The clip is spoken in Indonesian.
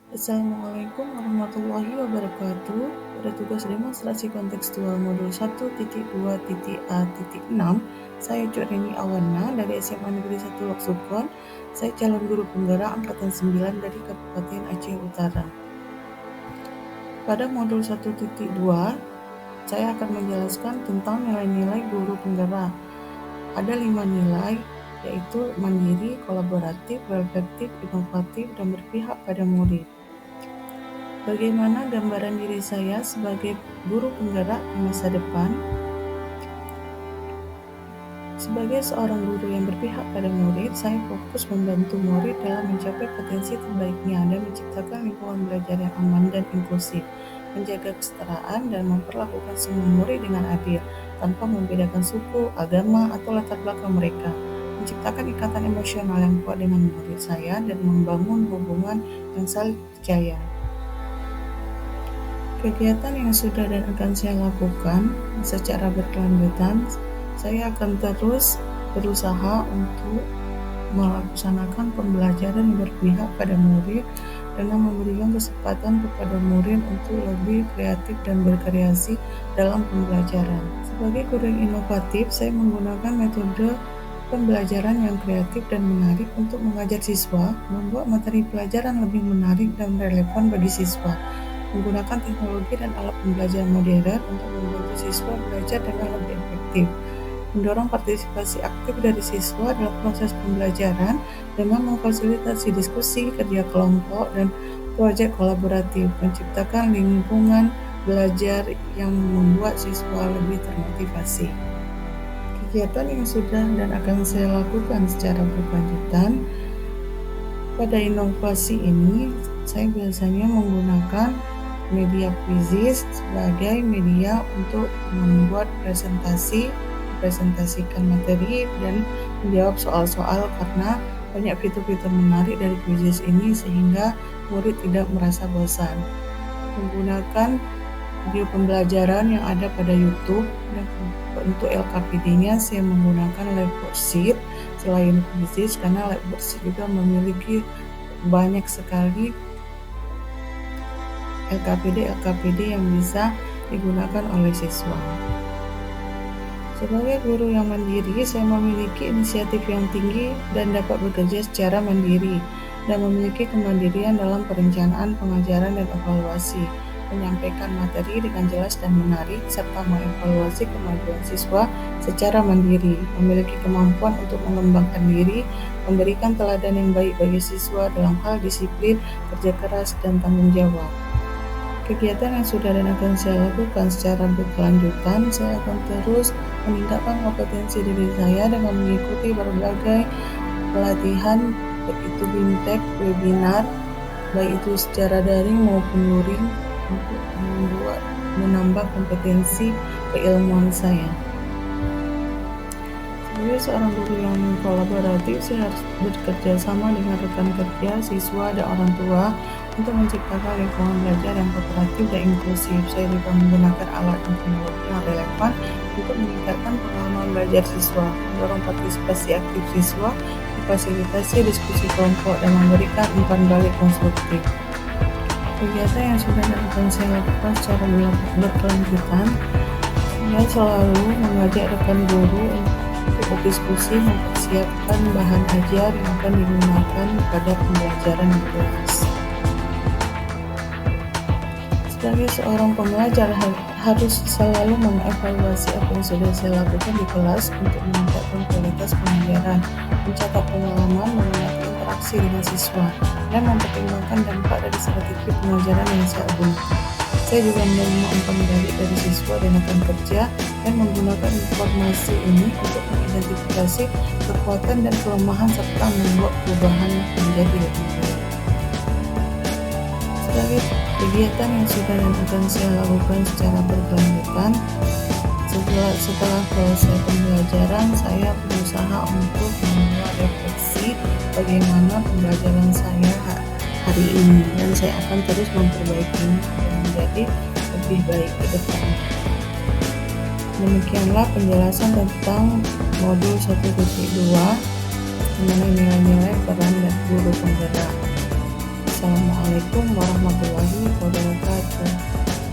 Assalamualaikum warahmatullahi wabarakatuh. Pada tugas demonstrasi kontekstual modul 1.2.A.6, saya Cureni Awana dari SMA Negeri 1 Loksukon. Saya calon guru penggerak angkatan 9 dari Kabupaten Aceh Utara. Pada modul 1.2, saya akan menjelaskan tentang nilai-nilai guru penggerak. Ada 5 nilai, yaitu mandiri, kolaboratif, reflektif, inovatif, dan berpihak pada murid. Bagaimana gambaran diri saya sebagai guru penggerak di masa depan? Sebagai seorang guru yang berpihak pada murid, saya fokus membantu murid dalam mencapai potensi terbaiknya dan menciptakan lingkungan belajar yang aman dan inklusif, menjaga kesetaraan dan memperlakukan semua murid dengan adil, tanpa membedakan suku, agama, atau latar belakang mereka, menciptakan ikatan emosional yang kuat dengan murid saya, dan membangun hubungan yang saling percaya. Kegiatan yang sudah dan akan saya lakukan secara berkelanjutan, saya akan terus berusaha untuk melaksanakan pembelajaran yang berpihak pada murid dengan memberikan kesempatan kepada murid untuk lebih kreatif dan berkreasi dalam pembelajaran. Sebagai guru yang inovatif, saya menggunakan metode pembelajaran yang kreatif dan menarik untuk mengajar siswa, membuat materi pelajaran lebih menarik dan relevan bagi siswa, menggunakan teknologi dan alat pembelajaran modern untuk membantu siswa belajar dengan lebih efektif, mendorong partisipasi aktif dari siswa dalam proses pembelajaran dengan memfasilitasi diskusi, kerja kelompok, dan proyek kolaboratif, menciptakan lingkungan belajar yang membuat siswa lebih termotivasi. Kegiatan yang sudah dan akan saya lakukan secara berkelanjutan. Pada inovasi ini, saya biasanya menggunakan media quizzes sebagai media untuk membuat presentasikan materi dan menjawab soal-soal, karena banyak fitur-fitur menarik dari quizzes ini sehingga murid tidak merasa bosan. Menggunakan video pembelajaran yang ada pada YouTube, dan untuk LKPD-nya saya menggunakan Blackboard. Selain quizzes, karena Blackboard juga memiliki banyak sekali LKPD yang bisa digunakan oleh siswa. Sebagai guru yang mandiri, saya memiliki inisiatif yang tinggi dan dapat bekerja secara mandiri dan memiliki kemandirian dalam perencanaan, pengajaran, dan evaluasi, menyampaikan materi dengan jelas dan menarik, serta mengevaluasi kemajuan siswa secara mandiri, memiliki kemampuan untuk mengembangkan diri, memberikan teladan yang baik bagi siswa dalam hal disiplin, kerja keras, dan tanggung jawab. Kegiatan yang sudah dan akan saya lakukan secara berkelanjutan, saya akan terus meningkatkan kompetensi diri saya dengan mengikuti berbagai pelatihan, baik itu BIMTEK, webinar, baik itu secara daring maupun luring, untuk menambah kompetensi keilmuan saya. Sebagai seorang guru yang kolaboratif, saya harus bekerja sama dengan rekan kerja, siswa, dan orang tua untuk menciptakan lingkungan belajar yang kooperatif dan inklusif. Saya juga menggunakan alat dan teknologi yang relevan untuk meningkatkan pengalaman belajar siswa, mendorong partisipasi aktif siswa, memfasilitasi diskusi kelompok, dan memberikan umpan balik konstruktif. Kegiatan yang sudah dan akan saya lakukan secara berkelanjutan, saya selalu mengajak rekan guru untuk berdiskusi, mempersiapkan bahan ajar yang akan digunakan pada pembelajaran di kelas. Sebagai seorang pembelajar, harus selalu mengevaluasi apa yang sudah saya lakukan di kelas untuk meningkatkan kualitas pengajaran, mencatat pengalaman, mengenai interaksi dengan siswa, dan mempertimbangkan dampak dari strategi pengajaran yang saya gunakan. Saya juga menerima umpan balik dari siswa dan rekan kerja, dan menggunakan informasi ini untuk mengidentifikasi kekuatan dan kelemahan serta membuat perubahan menjadi lebih baik. Sebagai kegiatan yang sudah dan akan saya lakukan secara berkelanjutan, setelah selesai pembelajaran, saya berusaha untuk membuat refleksi bagaimana pembelajaran saya hari ini, dan saya akan terus memperbaikinya dan menjadi lebih baik ke depan. Demikianlah penjelasan tentang modul 1.2 mengenai nilai-nilai peran dan guru penggerak. Wassalamualaikum warahmatullahi